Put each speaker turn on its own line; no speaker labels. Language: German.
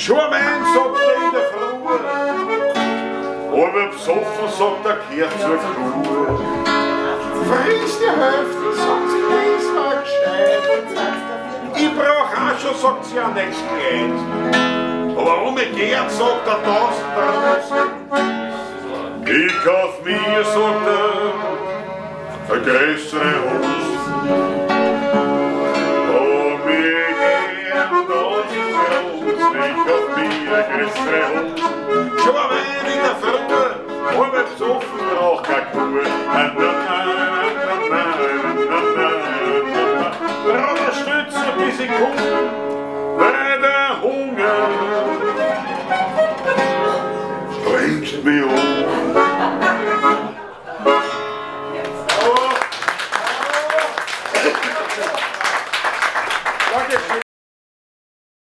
Schon mein sagt er in der Früh, aber besoffen sagt er, kehrt zur Kuh. Friss die Hälfte, sagt sie, das war gescheit. Ich brauch auch schon, sagt sie, auch nichts Geld. Aber umgekehrt sagt er, das draußen. Ich kauf mir, sagt er, eine größere Hose. Und mir gern das Haus, ich kauf mir eine größere Hose. Schon mal in der Früh, aber besoffen braucht keine Kuh. Braucht Stütze, bis ich komme, bei der Hunger bringt mich um.